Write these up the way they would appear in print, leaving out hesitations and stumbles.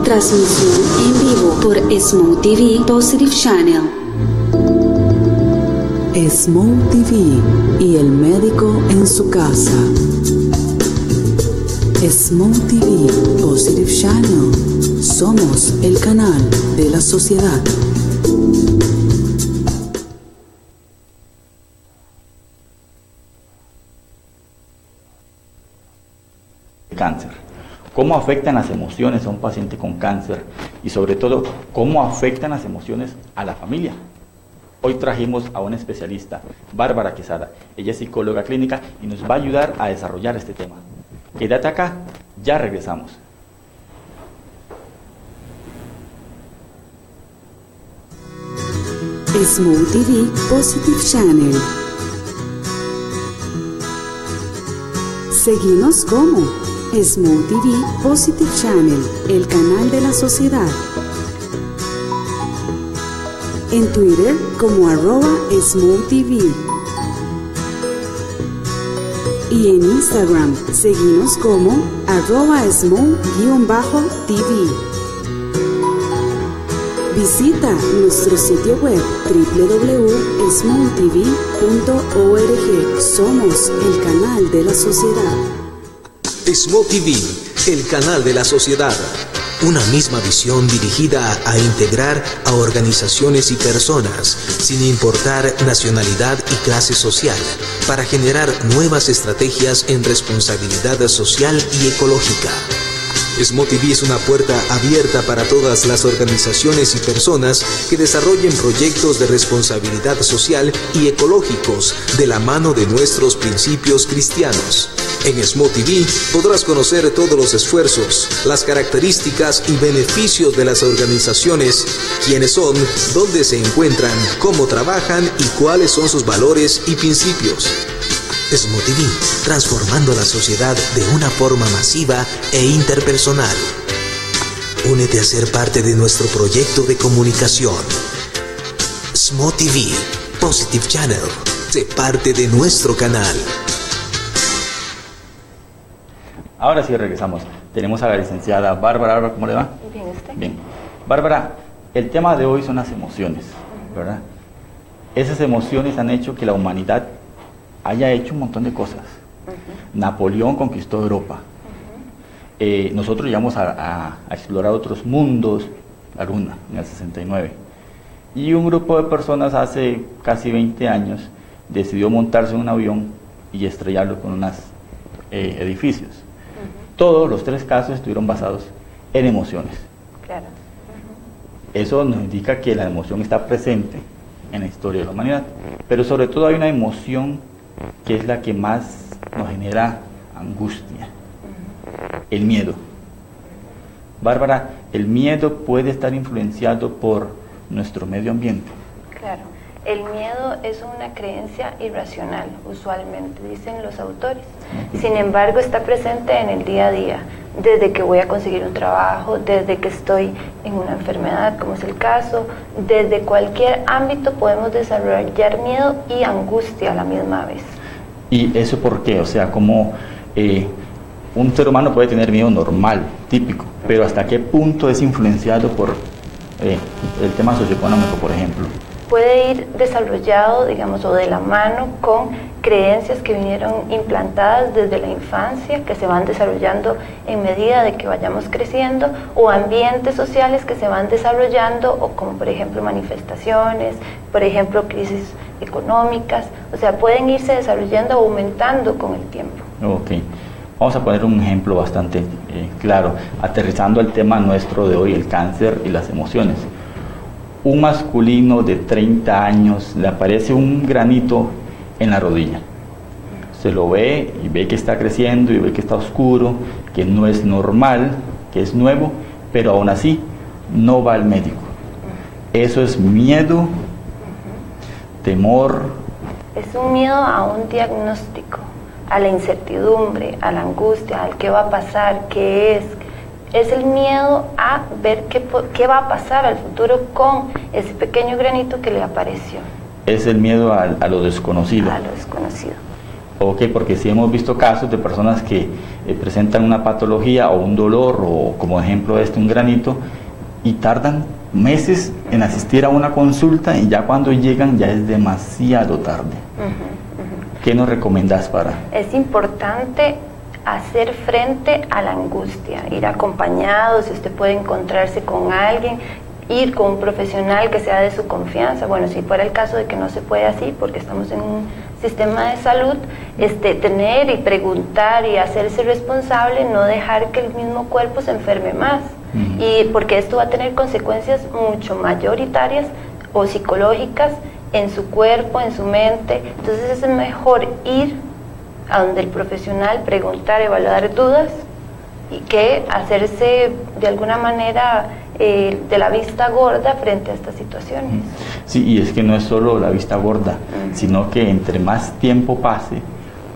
Transmisión en vivo por Smo TV Positive Channel. Smo TV y el médico en su casa. Smo TV Positive Channel. Somos el canal de la sociedad. Cáncer. ¿Cómo afectan las emociones a un paciente con cáncer? Y sobre todo, ¿cómo afectan las emociones a la familia? Hoy trajimos a una especialista, Bárbara Quesada. Ella es psicóloga clínica y nos va a ayudar a desarrollar este tema. Quédate acá, ya regresamos. Smo TV Positive Channel. Seguimos como Smo TV Positive Channel, el canal de la sociedad. En Twitter como @SmoTV. Y en Instagram, seguimos como @Smo_TV. Visita nuestro sitio web www.smotv.org. Somos el canal de la sociedad. Smo TV, el canal de la sociedad. Una misma visión dirigida a integrar a organizaciones y personas, sin importar nacionalidad y clase social, para generar nuevas estrategias en responsabilidad social y ecológica. Smo TV es una puerta abierta para todas las organizaciones y personas que desarrollen proyectos de responsabilidad social y ecológicos de la mano de nuestros principios cristianos. En Smo TV podrás conocer todos los esfuerzos, las características y beneficios de las organizaciones, quiénes son, dónde se encuentran, cómo trabajan y cuáles son sus valores y principios. Smo TV, transformando la sociedad de una forma masiva e interpersonal. Únete a ser parte de nuestro proyecto de comunicación. Smo TV, Positive Channel, sé parte de nuestro canal. Ahora sí regresamos. Tenemos a la licenciada Bárbara. Bárbara, ¿cómo le va? Bien, ¿usted? Bien. Bárbara, el tema de hoy son las emociones, ¿verdad? Esas emociones han hecho que la humanidad haya hecho un montón de cosas. Napoleón conquistó Europa. Nosotros llegamos a explorar otros mundos, la Luna, en el 69. Y un grupo de personas hace casi 20 años decidió montarse en un avión y estrellarlo con unos edificios. Todos los tres casos estuvieron basados en emociones. Claro. Eso nos indica que la emoción está presente en la historia de la humanidad. Pero sobre todo hay una emoción que es la que más nos genera angustia, el miedo. Bárbara, ¿el miedo puede estar influenciado por nuestro medio ambiente? Claro, el miedo es una creencia irracional, usualmente, dicen los autores. Sin embargo, está presente en el día a día, desde que voy a conseguir un trabajo, desde que estoy en una enfermedad, como es el caso, desde cualquier ámbito podemos desarrollar miedo y angustia a la misma vez. ¿Y eso por qué? O sea, como un ser humano puede tener miedo normal, típico, pero ¿hasta qué punto es influenciado por el tema socioeconómico, por ejemplo? Puede ir desarrollado, digamos, o de la mano con creencias que vinieron implantadas desde la infancia, que se van desarrollando en medida de que vayamos creciendo, o ambientes sociales que se van desarrollando, o como por ejemplo manifestaciones, por ejemplo crisis económicas, o sea, pueden irse desarrollando o aumentando con el tiempo. Ok, vamos a poner un ejemplo bastante claro, aterrizando el tema nuestro de hoy, el cáncer y las emociones. Un masculino de 30 años le aparece un granito en la rodilla. Se lo ve y ve que está creciendo y ve que está oscuro, que no es normal, que es nuevo, pero aún así no va al médico. Eso es miedo, temor. Es un miedo a un diagnóstico, a la incertidumbre, a la angustia, al qué va a pasar, qué es. Es el miedo a ver qué va a pasar al futuro con ese pequeño granito que le apareció. Es el miedo a lo desconocido. A lo desconocido. Ok, porque sí hemos visto casos de personas que presentan una patología o un dolor, o como ejemplo un granito, y tardan meses en asistir a una consulta y ya cuando llegan ya es demasiado tarde. ¿Qué nos recomendás para? Es importante hacer frente a la angustia, ir acompañado, si usted puede encontrarse con alguien, ir con un profesional que sea de su confianza. Bueno, si fuera el caso de que no se puede así, porque estamos en un sistema de salud, tener y preguntar y hacerse responsable, no dejar que el mismo cuerpo se enferme más, y porque esto va a tener consecuencias mucho mayoritarias o psicológicas en su cuerpo, en su mente. Entonces es mejor ir a donde el profesional, preguntar, evaluar dudas, y que hacerse de alguna manera de la vista gorda frente a estas situaciones. Sí, y es que no es solo la vista gorda, sino que entre más tiempo pase,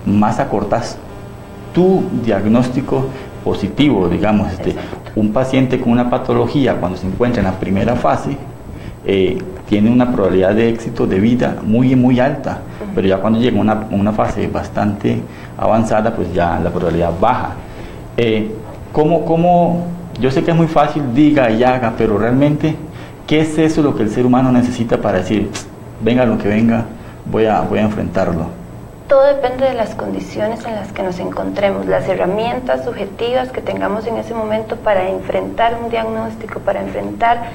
más acortás tu diagnóstico positivo, digamos. Un paciente con una patología, cuando se encuentra en la primera fase, tiene una probabilidad de éxito de vida muy alta, pero ya cuando llega a una fase bastante avanzada, pues ya la probabilidad baja. ¿Cómo? Yo sé que es muy fácil, diga y haga, pero realmente, ¿qué es eso lo que el ser humano necesita para decir, venga lo que venga, voy a enfrentarlo? Todo depende de las condiciones en las que nos encontremos, las herramientas subjetivas que tengamos en ese momento para enfrentar un diagnóstico, para enfrentar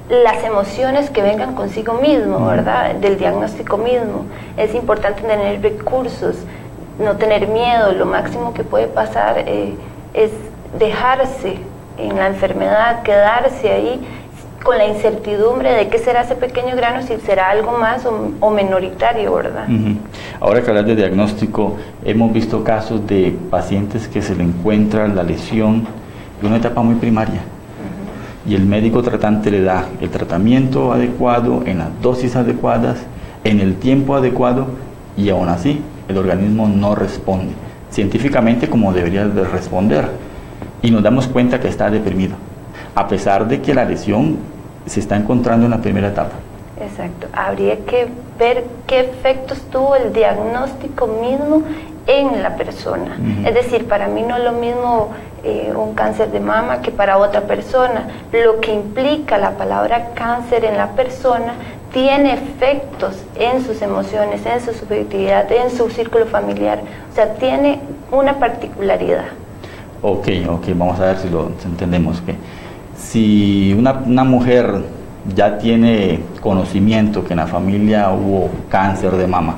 las emociones que vengan consigo mismo, ¿verdad? Del diagnóstico mismo. Es importante tener recursos, no tener miedo. Lo máximo que puede pasar es dejarse en la enfermedad, quedarse ahí con la incertidumbre de qué será ese pequeño grano, si será algo más o minoritario, ¿verdad? Ahora que hablas de diagnóstico, hemos visto casos de pacientes que se le encuentra la lesión en una etapa muy primaria, y el médico tratante le da el tratamiento adecuado, en las dosis adecuadas, en el tiempo adecuado, y aún así el organismo no responde científicamente como debería de responder, y nos damos cuenta que está deprimido, a pesar de que la lesión se está encontrando en la primera etapa. Exacto, habría que ver qué efectos tuvo el diagnóstico mismo en la persona. Es decir, para mí no es lo mismo un cáncer de mama que para otra persona. Lo que implica la palabra cáncer en la persona tiene efectos en sus emociones, en su subjetividad, en su círculo familiar. O sea, tiene una particularidad. Ok, vamos a ver si lo entendemos. Que si una mujer ya tiene conocimiento que en la familia hubo cáncer de mama,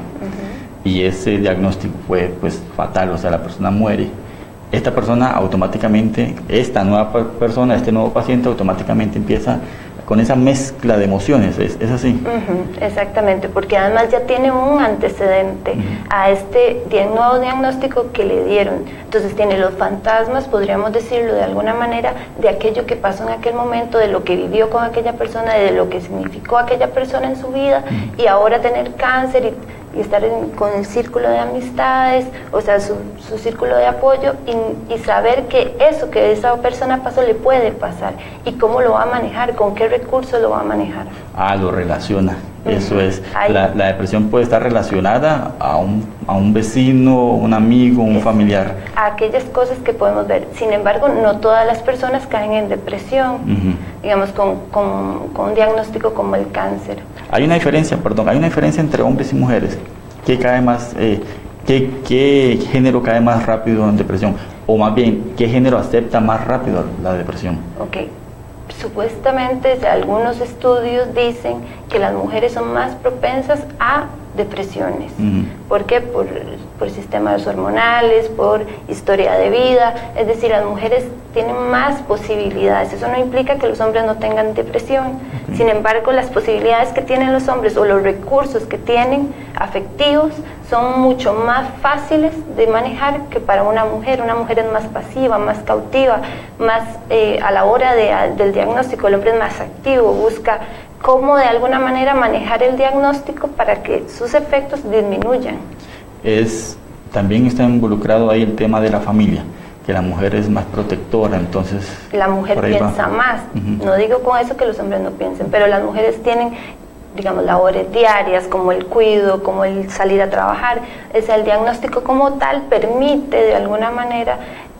y ese diagnóstico fue pues fatal, o sea, la persona muere, esta persona automáticamente, esta nueva persona, este nuevo paciente automáticamente empieza con esa mezcla de emociones, ¿es así? Exactamente, porque además ya tiene un antecedente a este nuevo diagnóstico que le dieron. Entonces tiene los fantasmas, podríamos decirlo de alguna manera, de aquello que pasó en aquel momento, de lo que vivió con aquella persona, de lo que significó aquella persona en su vida, y ahora tener cáncer y estar con el círculo de amistades, o sea, su círculo de apoyo, y saber que eso que esa persona pasó le puede pasar, y cómo lo va a manejar, con qué recursos lo va a manejar. Lo relaciona, eso es. La depresión puede estar relacionada a un vecino, un amigo, un familiar. A aquellas cosas que podemos ver. Sin embargo, no todas las personas caen en depresión, digamos, con un diagnóstico como el cáncer. Hay una diferencia entre hombres y mujeres. ¿Qué cae más, qué género cae más rápido en depresión? O más bien, ¿qué género acepta más rápido la depresión? Supuestamente algunos estudios dicen que las mujeres son más propensas a depresiones. ¿Por qué? Por sistemas hormonales, por historia de vida. Es decir, las mujeres tienen más posibilidades. Eso no implica que los hombres no tengan depresión. Sin embargo, las posibilidades que tienen los hombres o los recursos que tienen afectivos son mucho más fáciles de manejar que para una mujer. Una mujer es más pasiva, más cautiva, más a la hora del diagnóstico. El hombre es más activo, busca cómo de alguna manera manejar el diagnóstico para que sus efectos disminuyan. También está involucrado ahí el tema de la familia, que la mujer es más protectora, entonces... La mujer piensa más. No digo con eso que los hombres no piensen, pero las mujeres tienen digamos, labores diarias, como el cuidado, como el salir a trabajar. El diagnóstico como tal permite de alguna manera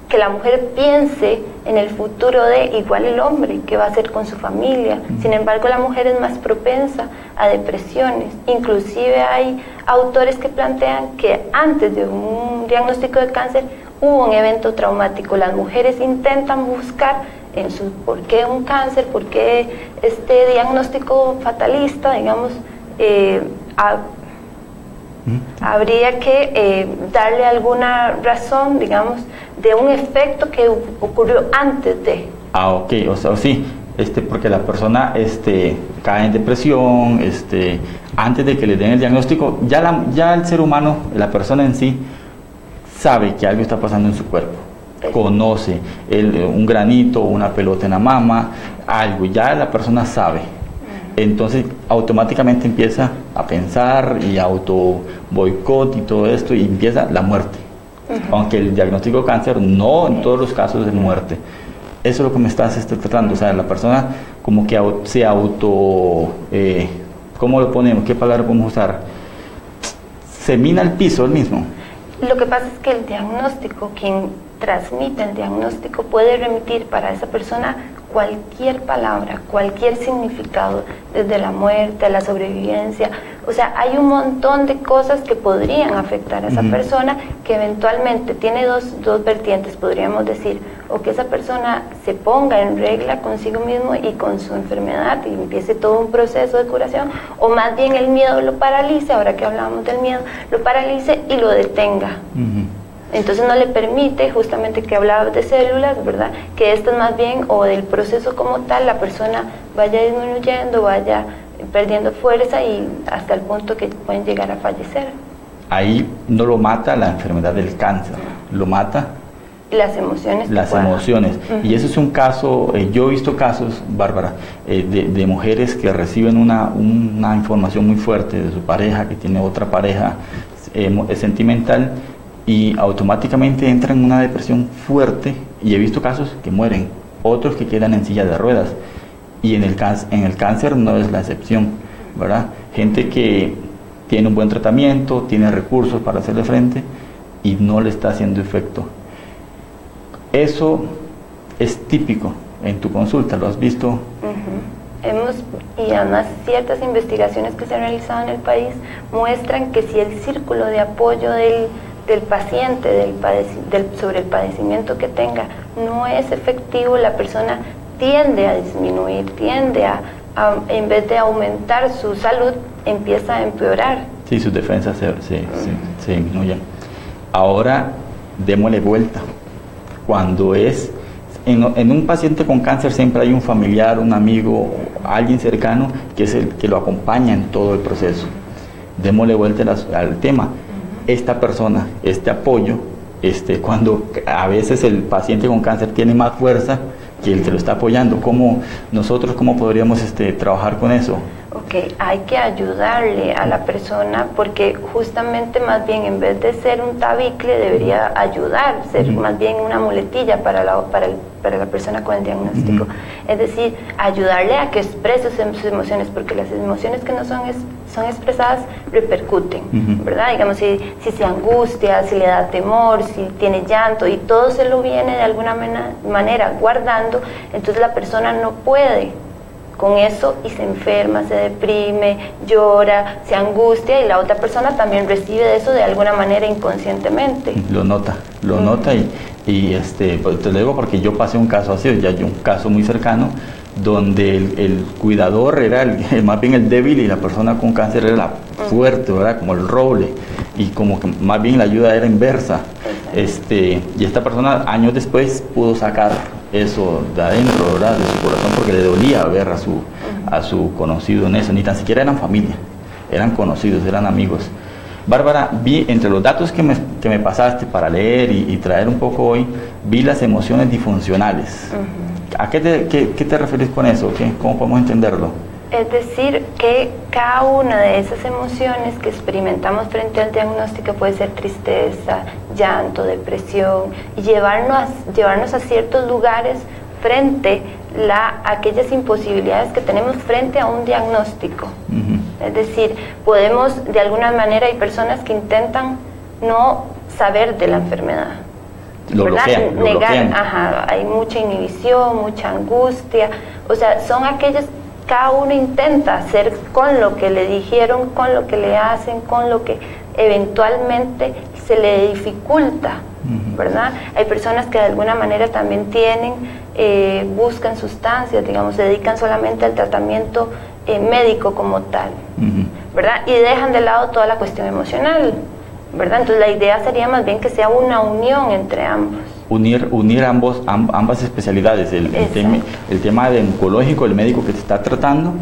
que la mujer piense en el futuro de igual el hombre, qué va a hacer con su familia. Sin embargo, la mujer es más propensa a depresiones. Inclusive hay autores que plantean que antes de un diagnóstico de cáncer hubo un evento traumático. Las mujeres intentan buscar en su por qué un cáncer, por qué este diagnóstico fatalista, digamos, habría que darle alguna razón, digamos, de un efecto que ocurrió antes de. Ok, o sea, sí, porque la persona cae en depresión, antes de que le den el diagnóstico, ya el ser humano, la persona en sí, sabe que algo está pasando en su cuerpo. Conoce un granito, una pelota en la mama, algo, ya la persona sabe. Entonces automáticamente empieza a pensar y auto boicot y todo esto, y empieza la muerte. Aunque el diagnóstico de cáncer no en todos los casos es muerte. Eso es lo que me estás tratando, o sea, la persona como que se auto, ¿cómo lo ponemos? ¿Qué palabra podemos usar? Se mina el piso él mismo. Lo que pasa es que el diagnóstico, quien transmite el diagnóstico, puede remitir para esa persona cualquier palabra, cualquier significado, desde la muerte a la sobrevivencia. O sea, hay un montón de cosas que podrían afectar a esa persona, que eventualmente tiene dos vertientes, podríamos decir, o que esa persona se ponga en regla consigo mismo y con su enfermedad y empiece todo un proceso de curación, o más bien el miedo lo paralice, ahora que hablábamos del miedo, lo paralice y lo detenga. Entonces no le permite, justamente que hablabas de células, ¿verdad? Que estas más bien, o del proceso como tal, la persona vaya disminuyendo, vaya perdiendo fuerza y hasta el punto que pueden llegar a fallecer. Ahí no lo mata la enfermedad del cáncer, lo mata las emociones. Las emociones. Y eso es un caso, yo he visto casos, Bárbara, de mujeres que reciben una información muy fuerte de su pareja, que tiene otra pareja sentimental, y automáticamente entran en una depresión fuerte, y he visto casos que mueren, otros que quedan en silla de ruedas, y en el cáncer no es la excepción, ¿verdad? Gente que tiene un buen tratamiento, tiene recursos para hacerle frente y no le está haciendo efecto. Eso es típico en tu consulta, ¿lo has visto? Y además ciertas investigaciones que se han realizado en el país muestran que si el círculo de apoyo del paciente sobre el padecimiento que tenga no es efectivo, la persona tiende a disminuir, tiende a en vez de aumentar su salud, empieza a empeorar. Sí, sus defensas se disminuyen. Ahora démosle vuelta. Cuando es en un paciente con cáncer, siempre hay un familiar, un amigo, alguien cercano que es el que lo acompaña en todo el proceso. Démosle vuelta al tema. Esta persona, este apoyo, cuando a veces el paciente con cáncer tiene más fuerza que el que lo está apoyando, ¿cómo podríamos trabajar con eso? Ok, hay que ayudarle a la persona, porque justamente más bien en vez de ser un tabique debería ayudar, ser más bien una muletilla para la persona con el diagnóstico. Es decir, ayudarle a que exprese sus emociones, porque las emociones que no son expresadas repercuten, ¿verdad? Digamos, si se angustia, si le da temor, si tiene llanto, y todo se lo viene de alguna manera guardando, entonces la persona no puede con eso y se enferma, se deprime, llora, se angustia, y la otra persona también recibe de eso de alguna manera inconscientemente. Lo nota y pues te lo digo porque yo pasé un caso así, un caso muy cercano, donde el cuidador era más bien el débil y la persona con cáncer era la fuerte, ¿verdad? Como el roble, y como que más bien la ayuda era inversa. Y esta persona años después pudo sacar eso de adentro, ¿verdad? De su corazón, porque le dolía ver a su conocido en eso. Ni tan siquiera eran familia, eran conocidos, eran amigos. Bárbara, vi entre los datos que me pasaste para leer y traer un poco hoy, vi las emociones disfuncionales. ¿A qué te refieres con eso? ¿Cómo podemos entenderlo? Es decir, que cada una de esas emociones que experimentamos frente al diagnóstico puede ser tristeza, llanto, depresión, y llevarnos a ciertos lugares frente a aquellas imposibilidades que tenemos frente a un diagnóstico. Es decir, podemos, de alguna manera, hay personas que intentan no saber de la enfermedad. Lo bloquean. Ajá, hay mucha inhibición, mucha angustia. O sea, son aquellos, cada uno intenta hacer con lo que le dijeron, con lo que le hacen, con lo que eventualmente se le dificulta, ¿verdad? Hay personas que de alguna manera también buscan sustancias, digamos, se dedican solamente al tratamiento médico como tal, ¿verdad? Y dejan de lado toda la cuestión emocional, ¿verdad? Entonces la idea sería más bien que sea una unión entre ambos. Unir ambas especialidades, el tema de oncológico, el médico que te está tratando,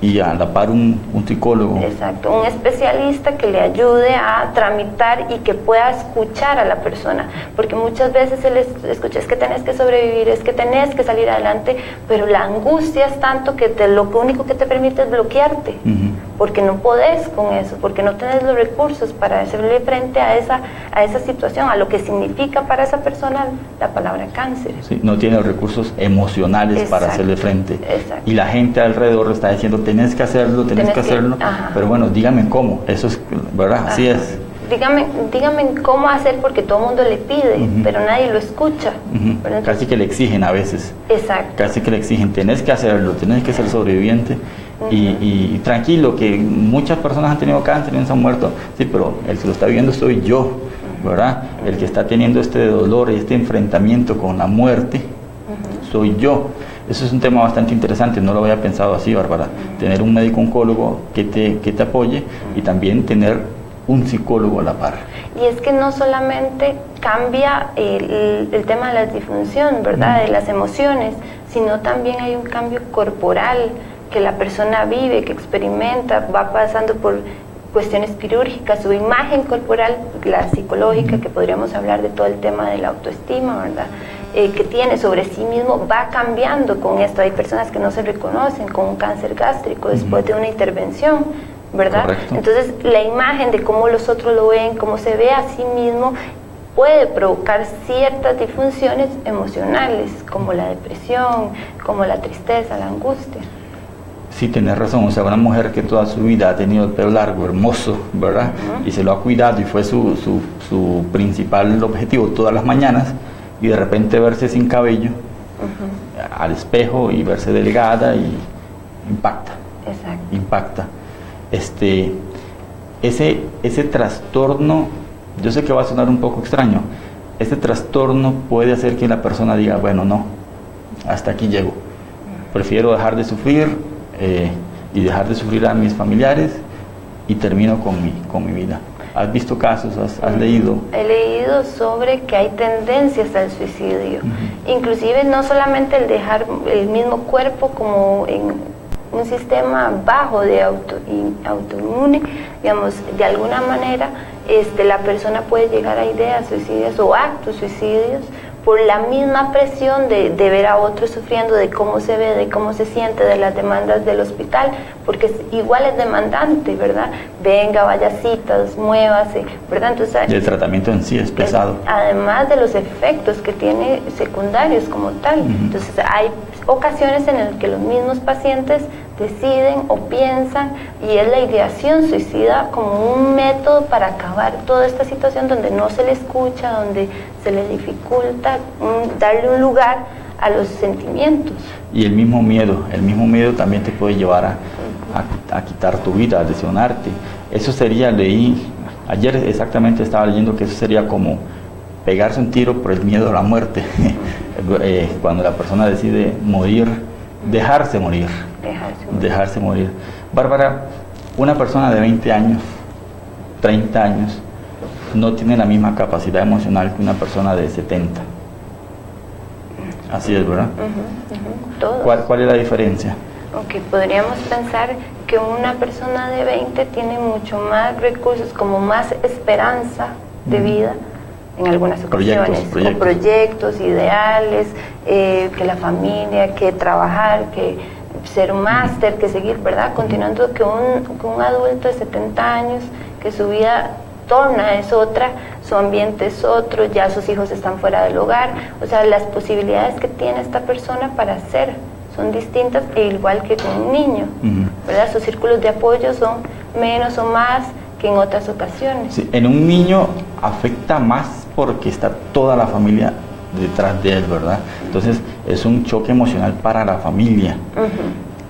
y a la par un psicólogo. Exacto, un especialista que le ayude a tramitar y que pueda escuchar a la persona, porque muchas veces se les escucha, es que tenés que sobrevivir, es que tenés que salir adelante, pero la angustia es tanto que lo único que te permite es bloquearte, porque no podés con eso, porque no tenés los recursos para hacerle frente a esa situación, a lo que significa para esa persona la palabra cáncer. Sí, no tiene los recursos emocionales para hacerle frente. Exacto. Y la gente alrededor está diciendo, tenés que hacerlo, pero bueno, dígame cómo, eso es, ¿verdad? Así es. Dígame cómo hacer, porque todo el mundo le pide, pero nadie lo escucha. Casi que le exigen a veces. Exacto. Casi que le exigen, tenés que hacerlo, tenés que ser sobreviviente. Y tranquilo, que muchas personas han tenido cáncer y no se han muerto. Sí, pero el que lo está viviendo soy yo, ¿verdad? El que está teniendo este dolor y este enfrentamiento con la muerte soy yo. Eso es un tema bastante interesante, no lo había pensado así, Bárbara. Tener un médico oncólogo que te apoye, y también tener un psicólogo a la par. Y es que no solamente cambia el tema de la disfunción, ¿verdad? De las emociones, sino también hay un cambio corporal que la persona vive, que experimenta, va pasando por cuestiones quirúrgicas, su imagen corporal, la psicológica, que podríamos hablar de todo el tema de la autoestima, ¿verdad? Que tiene sobre sí mismo, va cambiando con esto. Hay personas que no se reconocen con un cáncer gástrico después de una intervención, ¿verdad? Correcto. Entonces la imagen de cómo los otros lo ven, cómo se ve a sí mismo, puede provocar ciertas disfunciones emocionales, como la depresión, como la tristeza, la angustia. Sí, tenés razón, o sea, una mujer que toda su vida ha tenido el pelo largo, hermoso, ¿verdad? Y se lo ha cuidado y fue su principal objetivo todas las mañanas, y de repente verse sin cabello al espejo y verse delgada, y impacta. Exacto. Impacta. Ese trastorno, yo sé que va a sonar un poco extraño, ese trastorno puede hacer que la persona diga, bueno, no, hasta aquí llego, prefiero dejar de sufrir, y dejar de sufrir a mis familiares, y termino con mi vida. ¿Has visto casos? ¿Has leído? He leído sobre que hay tendencias al suicidio, inclusive no solamente el dejar el mismo cuerpo como en un sistema bajo de autoinmune, digamos, de alguna manera la persona puede llegar a ideas suicidas o actos suicidios por la misma presión de ver a otros sufriendo, de cómo se ve, de cómo se siente, de las demandas del hospital, porque igual es demandante, ¿verdad? Venga, vaya citas, muévase, ¿verdad? Entonces, y el tratamiento en sí es pesado. Además de los efectos que tiene secundarios como tal. Entonces hay ocasiones en las que los mismos pacientes deciden o piensan, y es la ideación suicida como un método para acabar toda esta situación donde no se le escucha, donde se le dificulta darle un lugar a los sentimientos. Y el mismo miedo también te puede llevar a quitar tu vida, a lesionarte. Eso sería, leí, ayer exactamente estaba leyendo que eso sería como pegarse un tiro por el miedo a la muerte. Cuando la persona decide morir, dejarse morir. Bárbara, una persona de 20 años, 30 años, no tiene la misma capacidad emocional que una persona de 70. Así es, ¿verdad? ¿Cuál es la diferencia? Ok, podríamos pensar que una persona de 20 tiene mucho más recursos, como más esperanza de vida en algunas ocasiones, proyectos ideales, que la familia, que trabajar, que ser un máster, que seguir, ¿verdad? Continuando que un adulto de 70 años, que su vida torna es otra, su ambiente es otro, ya sus hijos están fuera del hogar, o sea, las posibilidades que tiene esta persona para hacer son distintas, igual que con un niño, ¿verdad? Sus círculos de apoyo son menos o más que en otras ocasiones. Sí, en un niño afecta más porque está toda la familia detrás de él, ¿verdad? Entonces es un choque emocional para la familia.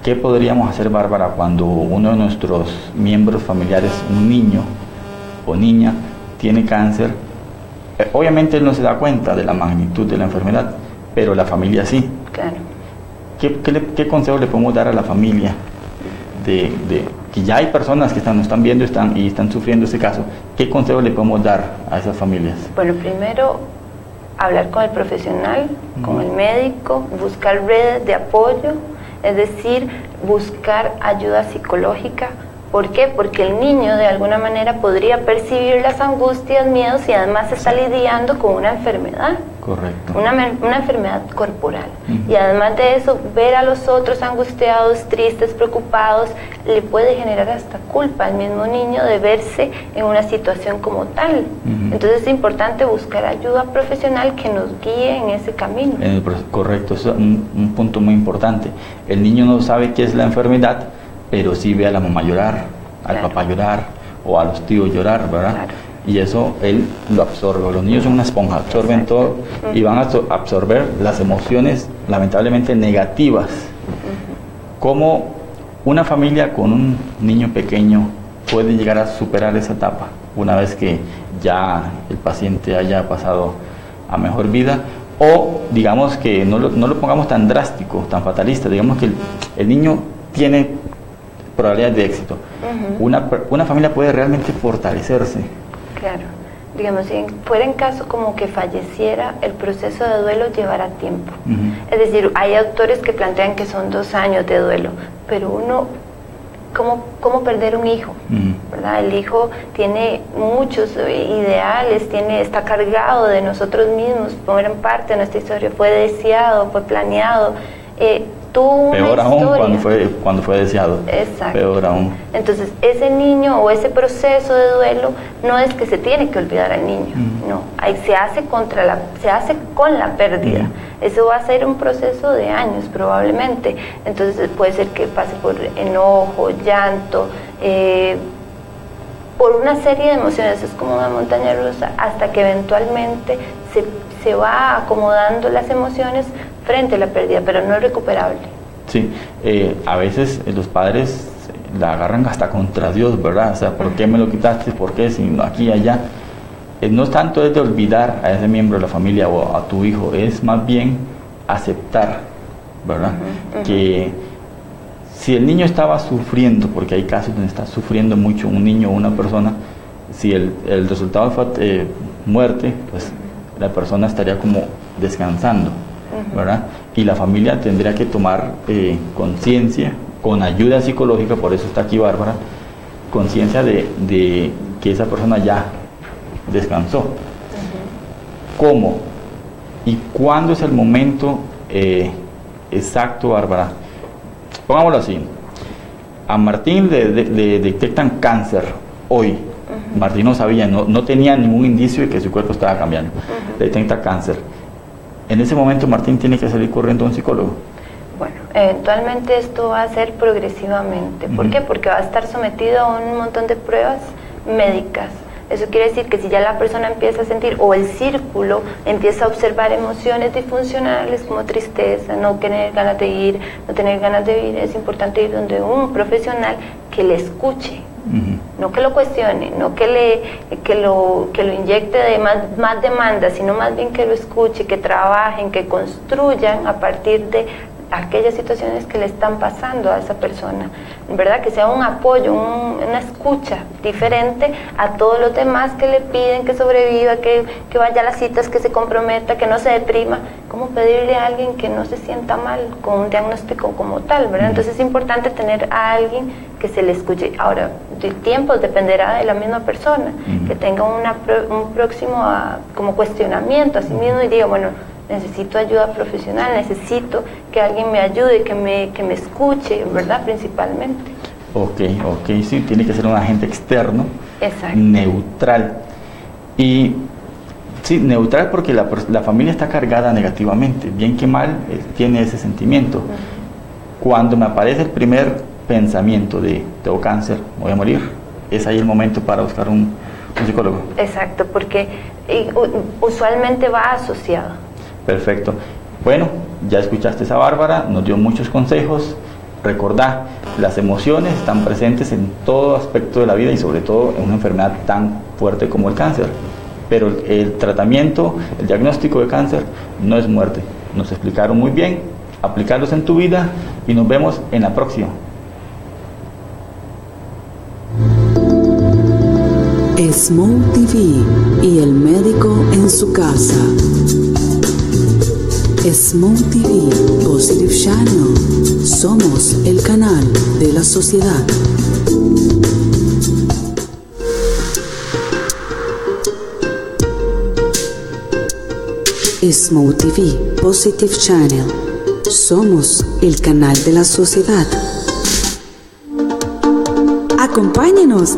¿Qué podríamos hacer, Bárbara, cuando uno de nuestros miembros familiares, un niño o niña, tiene cáncer? Obviamente él no se da cuenta de la magnitud de la enfermedad, pero la familia sí. Claro. ¿Qué consejo le podemos dar a la familia de que ya hay personas que nos están viendo y están sufriendo ese caso? ¿Qué consejo le podemos dar a esas familias? Bueno, primero, hablar con el profesional, con el médico, buscar redes de apoyo, es decir, buscar ayuda psicológica. ¿Por qué? Porque el niño de alguna manera podría percibir las angustias, miedos y además está lidiando con una enfermedad. Correcto. Una enfermedad corporal. Y además de eso, ver a los otros angustiados, tristes, preocupados, le puede generar hasta culpa al mismo niño de verse en una situación como tal. Entonces es importante buscar ayuda profesional que nos guíe en ese camino. Correcto, eso es un punto muy importante. El niño no sabe qué es la enfermedad, pero sí ve a la mamá llorar, al papá llorar o a los tíos llorar, ¿verdad? Claro. Y eso él lo absorbe. Los niños son una esponja, absorben todo y van a absorber las emociones lamentablemente negativas. ¿Cómo una familia con un niño pequeño puede llegar a superar esa etapa una vez que ya el paciente haya pasado a mejor vida? O digamos que no lo pongamos tan drástico, tan fatalista, digamos que el niño tiene probabilidades de éxito. Una familia puede realmente fortalecerse. Claro, digamos, si fuera en caso como que falleciera, el proceso de duelo llevará tiempo. Es decir, hay autores que plantean que son 2 años de duelo, pero uno, ¿cómo perder un hijo? ¿Verdad? El hijo tiene muchos ideales, está cargado de nosotros mismos, fueron parte de nuestra historia, fue deseado, fue planeado. Peor aún cuando fue deseado. Exacto. Peor aún. Entonces, ese niño o ese proceso de duelo no es que se tiene que olvidar al niño, no. Se hace con la pérdida. Eso va a ser un proceso de años probablemente. Entonces, puede ser que pase por enojo, llanto, por una serie de emociones. Es como una montaña rusa hasta que eventualmente se va acomodando las emociones frente a la pérdida, pero no es recuperable. Sí, a veces los padres la agarran hasta contra Dios, ¿verdad? O sea, ¿por qué me lo quitaste? ¿Por qué? Si aquí y allá. No es tanto de olvidar a ese miembro de la familia o a tu hijo, es más bien aceptar, ¿verdad? Que si el niño estaba sufriendo, porque hay casos donde está sufriendo mucho un niño o una persona, si el resultado fue muerte, pues la persona estaría como descansando, ¿verdad? Y la familia tendría que tomar conciencia, con ayuda psicológica, por eso está aquí Bárbara, conciencia de que esa persona ya descansó. ¿Cómo? ¿Y cuándo es el momento exacto, Bárbara? Pongámoslo así. A Martín le detectan cáncer hoy. Martín no sabía, no tenía ningún indicio de que su cuerpo estaba cambiando. Le detecta cáncer. En ese momento Martín tiene que salir corriendo a un psicólogo. Bueno, eventualmente esto va a ser progresivamente. ¿Por qué? Porque va a estar sometido a un montón de pruebas médicas. Eso quiere decir que si ya la persona empieza a sentir, o el círculo empieza a observar emociones disfuncionales como tristeza, no tener ganas de ir, no tener ganas de vivir, es importante ir donde un profesional que le escuche. No que lo cuestione, no que lo inyecte de más demandas, sino más bien que lo escuche, que trabajen, que construyan a partir de aquellas situaciones que le están pasando a esa persona, ¿verdad? Que sea un apoyo, una escucha diferente a todos los demás que le piden que sobreviva, que vaya a las citas, que se comprometa, que no se deprima. ¿Cómo pedirle a alguien que no se sienta mal con un diagnóstico como tal, ¿verdad? Entonces es importante tener a alguien que se le escuche. Ahora, de tiempos dependerá de la misma persona, que tenga un próximo como cuestionamiento a sí mismo y diga, bueno, necesito ayuda profesional, necesito que alguien me ayude, que me escuche, ¿verdad? Principalmente. Ok, sí, tiene que ser un agente externo. Exacto. Neutral. Y sí, neutral porque la familia está cargada negativamente, bien que mal tiene ese sentimiento. Cuando me aparece el primer pensamiento de tengo cáncer, me voy a morir, es ahí el momento para buscar un psicólogo. Exacto, porque usualmente va asociado. Perfecto. Bueno, ya escuchaste a Bárbara, nos dio muchos consejos. Recordá, las emociones están presentes en todo aspecto de la vida y sobre todo en una enfermedad tan fuerte como el cáncer. Pero el tratamiento, el diagnóstico de cáncer no es muerte. Nos explicaron muy bien, aplicarlos en tu vida y nos vemos en la próxima. Smoke TV y el médico en su casa. Smoke TV Positive Channel. Somos el canal de la sociedad. Smoke TV Positive Channel. Somos el canal de la sociedad. Acompáñenos.